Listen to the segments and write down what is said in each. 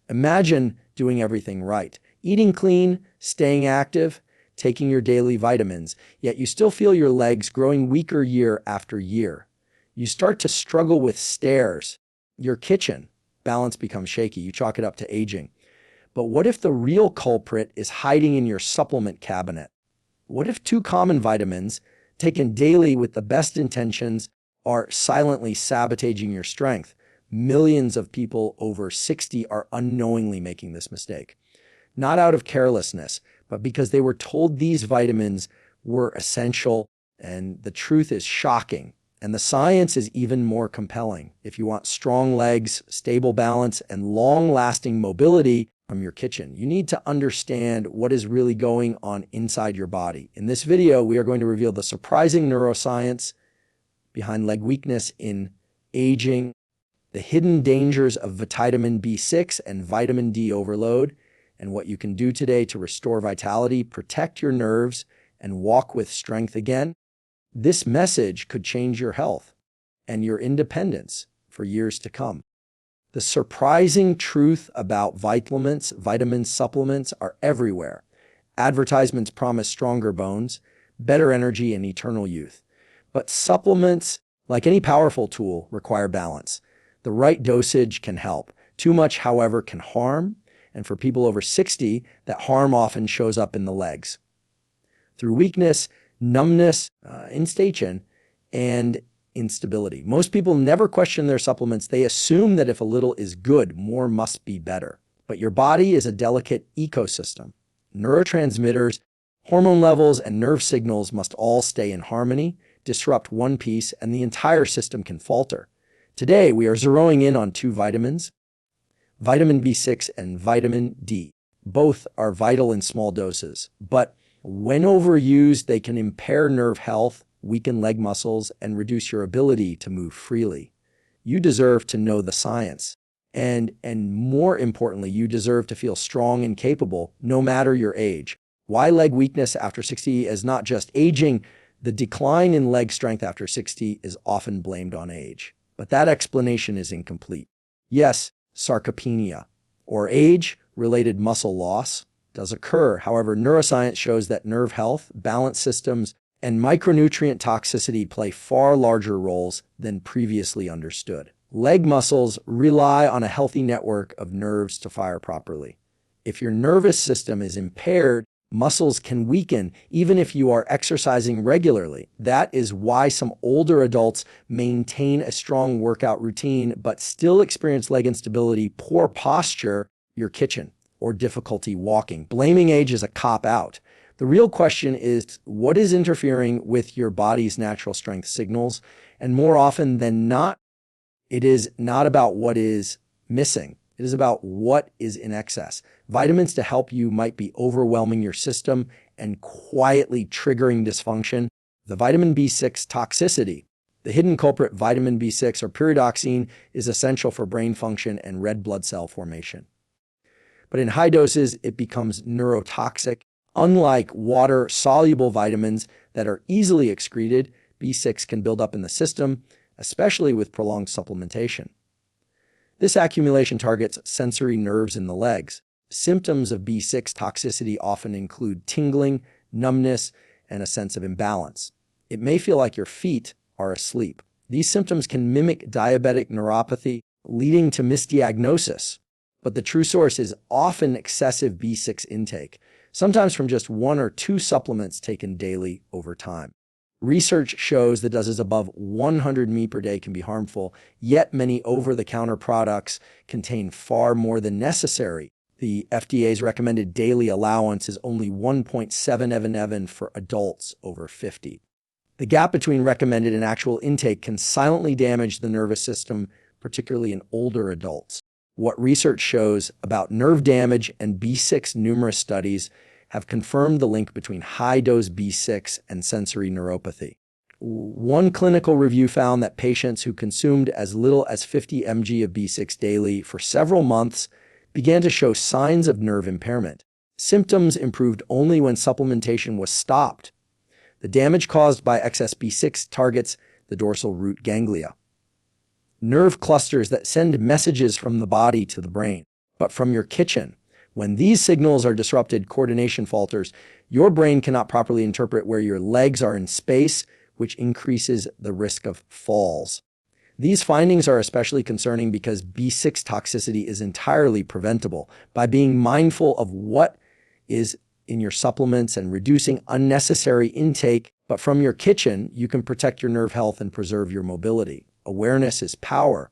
Imagine doing everything right. Eating clean, staying active, taking your daily vitamins, yet you still feel your legs growing weaker year after year. You start to struggle with stairs. Your kitchen balance becomes shaky. You chalk it up to aging. But what if the real culprit is hiding in your supplement cabinet? What if two common vitamins, taken daily with the best intentions, are silently sabotaging your strength? Millions of people over 60 are unknowingly making this mistake. Not out of carelessness, but because they were told these vitamins were essential, and the truth is shocking. And the science is even more compelling. If you want strong legs, stable balance, and long-lasting mobility from your kitchen, you need to understand what is really going on inside your body. In this video, we are going to reveal the surprising neuroscience behind leg weakness in aging, the hidden dangers of vitamin B6 and vitamin D overload, and what you can do today to restore vitality, protect your nerves, and walk with strength again. This message could change your health and your independence for years to come. The surprising truth about vitamins, vitamin supplements are everywhere. Advertisements promise stronger bones, better energy, and eternal youth. But supplements, like any powerful tool, require balance. The right dosage can help. Too much, however, can harm. And for people over 60, that harm often shows up in the legs through weakness, numbness, instability, and instability. Most people never question their supplements. They assume that if a little is good, more must be better. But your body is a delicate ecosystem. Neurotransmitters, hormone levels, and nerve signals must all stay in harmony. Disrupt one piece, and the entire system can falter. Today, we are zeroing in on two vitamins, vitamin B6 and vitamin D. Both are vital in small doses, but when overused, they can impair nerve health, weaken leg muscles, and reduce your ability to move freely. You deserve to know the science. And more importantly, you deserve to feel strong and capable, no matter your age. Why leg weakness after 60 is not just aging. The decline in leg strength after 60 is often blamed on age. But that explanation is incomplete. Yes, sarcopenia, or age-related muscle loss, does occur. However, neuroscience shows that nerve health, balance systems, and micronutrient toxicity play far larger roles than previously understood. Leg muscles rely on a healthy network of nerves to fire properly. If your nervous system is impaired, muscles can weaken even if you are exercising regularly. That is why some older adults maintain a strong workout routine but still experience leg instability, poor posture, your kitchen, or difficulty walking. Blaming age is a cop-out. The real question is, what is interfering with your body's natural strength signals? And more often than not, it is not about what is missing. It is about what is in excess. Vitamins to help you might be overwhelming your system and quietly triggering dysfunction. The vitamin B6 toxicity. The hidden culprit, vitamin B6 or pyridoxine, is essential for brain function and red blood cell formation. But in high doses, it becomes neurotoxic. Unlike water-soluble vitamins that are easily excreted, B6 can build up in the system, especially with prolonged supplementation. This accumulation targets sensory nerves in the legs. Symptoms of B6 toxicity often include tingling, numbness, and a sense of imbalance. It may feel like your feet are asleep. These symptoms can mimic diabetic neuropathy, leading to misdiagnosis. But the true source is often excessive B6 intake, sometimes from just one or two supplements taken daily over time. Research shows that doses above 100 mg per day can be harmful, yet many over-the-counter products contain far more than necessary. The FDA's recommended daily allowance is only 1.7 mg for adults over 50. The gap between recommended and actual intake can silently damage the nervous system, particularly in older adults. What research shows about nerve damage and B6, numerous studies have confirmed the link between high-dose B6 and sensory neuropathy. One clinical review found that patients who consumed as little as 50 mg of B6 daily for several months began to show signs of nerve impairment. Symptoms improved only when supplementation was stopped. The damage caused by excess B6 targets the dorsal root ganglia, nerve clusters that send messages from the body to the brain. but from your kitchen. When these signals are disrupted, coordination falters. Your brain cannot properly interpret where your legs are in space, which increases the risk of falls. These findings are especially concerning because B6 toxicity is entirely preventable by being mindful of what is in your supplements and reducing unnecessary intake. But from your kitchen, you can protect your nerve health and preserve your mobility. Awareness is power.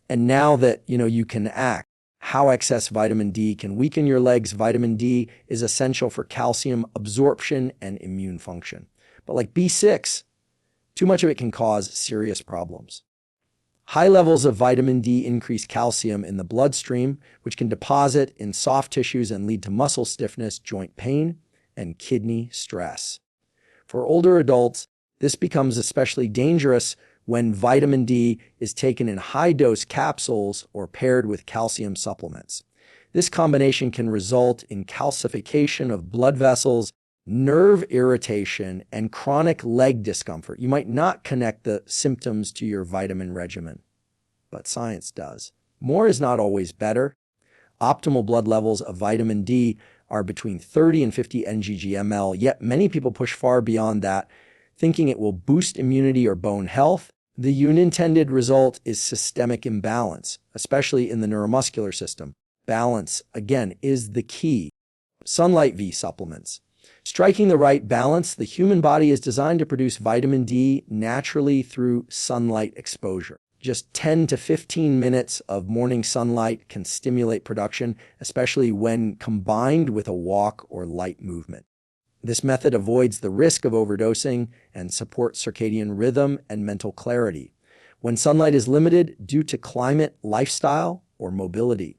And now that you can act, how excess vitamin D can weaken your legs. Vitamin D is essential for calcium absorption and immune function. But like B6, too much of it can cause serious problems. High levels of vitamin D increase calcium in the bloodstream, which can deposit in soft tissues and lead to muscle stiffness, joint pain, and kidney stress. For older adults, this becomes especially dangerous when vitamin D is taken in high-dose capsules or paired with calcium supplements. This combination can result in calcification of blood vessels, nerve irritation, and chronic leg discomfort. You might not connect the symptoms to your vitamin regimen, but science does. More is not always better. Optimal blood levels of vitamin D are between 30 and 50 ng/ml, yet many people push far beyond that, thinking it will boost immunity or bone health. The unintended result is systemic imbalance, especially in the neuromuscular system. Balance, again, is the key. Sunlight v. supplements. Striking the right balance, the human body is designed to produce vitamin D naturally through sunlight exposure. Just 10 to 15 minutes of morning sunlight can stimulate production, especially when combined with a walk or light movement. This method avoids the risk of overdosing and supports circadian rhythm and mental clarity. When sunlight is limited due to climate, lifestyle, or mobility,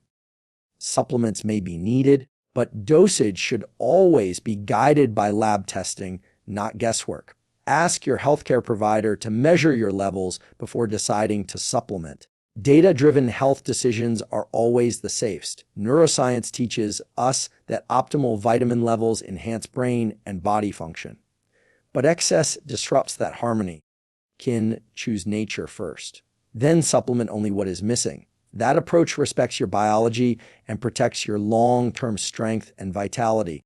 supplements may be needed, but dosage should always be guided by lab testing, not guesswork. Ask your healthcare provider to measure your levels before deciding to supplement. Data-driven health decisions are always the safest. Neuroscience teaches us that optimal vitamin levels enhance brain and body function. But excess disrupts that harmony. Choose nature first. Then supplement only what is missing. That approach respects your biology and protects your long-term strength and vitality.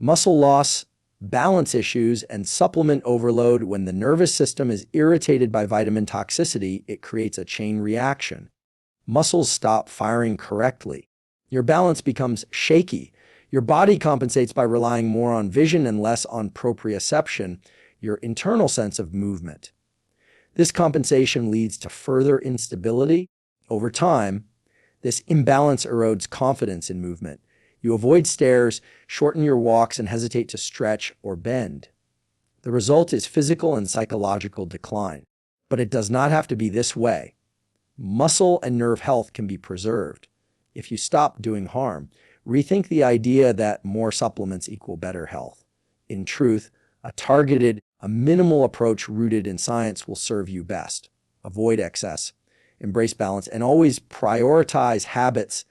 Muscle loss, balance issues, and supplement overload. When the nervous system is irritated by vitamin toxicity, it creates a chain reaction. Muscles stop firing correctly. Your balance becomes shaky. Your body compensates by relying more on vision and less on proprioception, your internal sense of movement. This compensation leads to further instability. Over time, this imbalance erodes confidence in movement. You avoid stairs, shorten your walks, and hesitate to stretch or bend. The result is physical and psychological decline. But it does not have to be this way. Muscle and nerve health can be preserved. If you stop doing harm, rethink the idea that more supplements equal better health. In truth, a minimal approach rooted in science will serve you best. Avoid excess, embrace balance, and always prioritize habits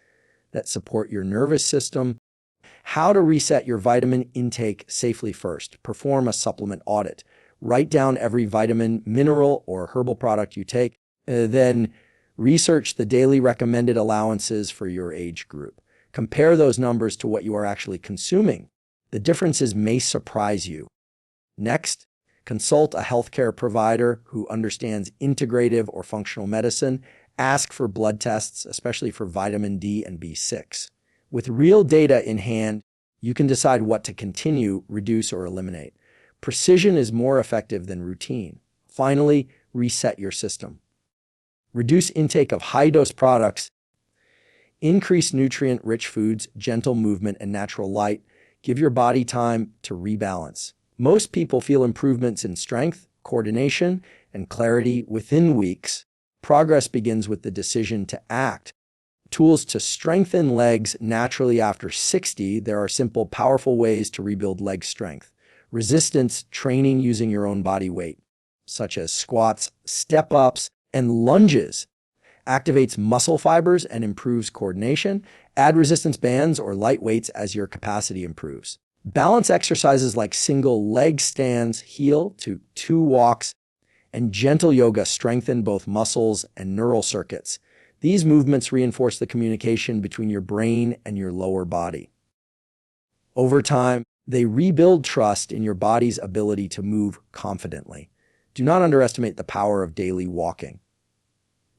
that support your nervous system. How to reset your vitamin intake safely first. Perform a supplement audit. Write down every vitamin, mineral, or herbal product you take. Then research the daily recommended allowances for your age group. Compare those numbers to what you are actually consuming. The differences may surprise you. Next, consult a healthcare provider who understands integrative or functional medicine. Ask for blood tests, especially for vitamin D and B6. With real data in hand, you can decide what to continue, reduce, or eliminate. Precision is more effective than routine. Finally, reset your system. Reduce intake of high-dose products. Increase nutrient-rich foods, gentle movement, and natural light. Give your body time to rebalance. Most people feel improvements in strength, coordination, and clarity within weeks. Progress begins with the decision to act. Tools to strengthen legs naturally after 60. There are simple, powerful ways to rebuild leg strength. Resistance training using your own body weight, such as squats, step-ups, and lunges, activates muscle fibers and improves coordination. Add resistance bands or light weights as your capacity improves. Balance exercises like single leg stands, heel to two walks, and gentle yoga strengthen both muscles and neural circuits. These movements reinforce the communication between your brain and your lower body. Over time, they rebuild trust in your body's ability to move confidently. Do not underestimate the power of daily walking.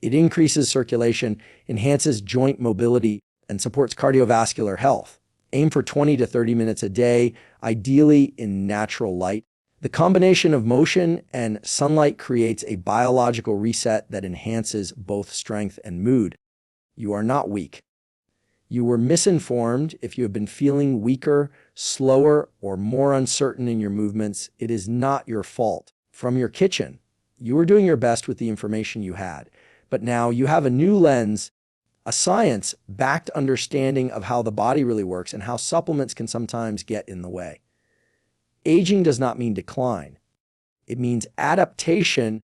It increases circulation, enhances joint mobility, and supports cardiovascular health. Aim for 20 to 30 minutes a day, ideally in natural light. The combination of motion and sunlight creates a biological reset that enhances both strength and mood. You are not weak. You were misinformed if you have been feeling weaker, slower, or more uncertain in your movements. It is not your fault. From your kitchen, you were doing your best with the information you had, but now you have a new lens, a science-backed understanding of how the body really works and how supplements can sometimes get in the way. Aging does not mean decline. It means adaptation.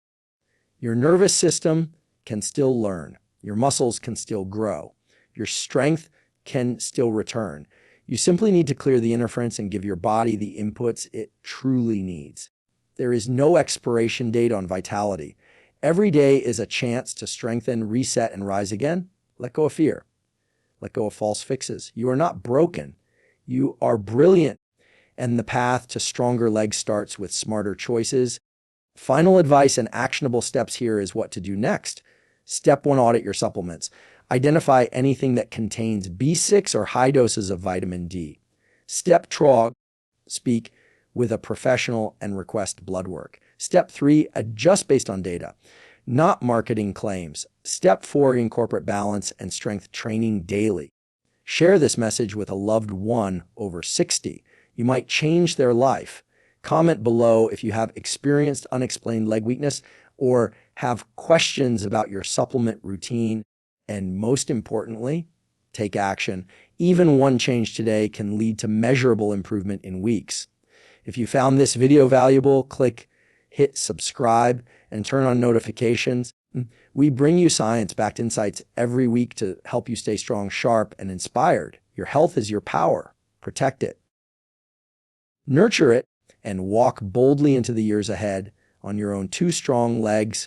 Your nervous system can still learn. Your muscles can still grow. Your strength can still return. You simply need to clear the interference and give your body the inputs it truly needs. There is no expiration date on vitality. Every day is a chance to strengthen, reset, and rise again. Let go of fear. Let go of false fixes. You are not broken. You are brilliant. And the path to stronger legs starts with smarter choices. Final advice and actionable steps here is what to do next. Step 1, audit your supplements. Identify anything that contains B6 or high doses of vitamin D. Step 2, speak with a professional and request blood work. Step 3, adjust based on data, not marketing claims. Step 4, incorporate balance and strength training daily. Share this message with a loved one over 60. You might change their life. Comment below if you have experienced unexplained leg weakness or have questions about your supplement routine. And most importantly, take action. Even one change today can lead to measurable improvement in weeks. If you found this video valuable, hit subscribe and turn on notifications. We bring you science-backed insights every week to help you stay strong, sharp, and inspired. Your health is your power. Protect it. Nurture it and walk boldly into the years ahead on your own 2 strong legs.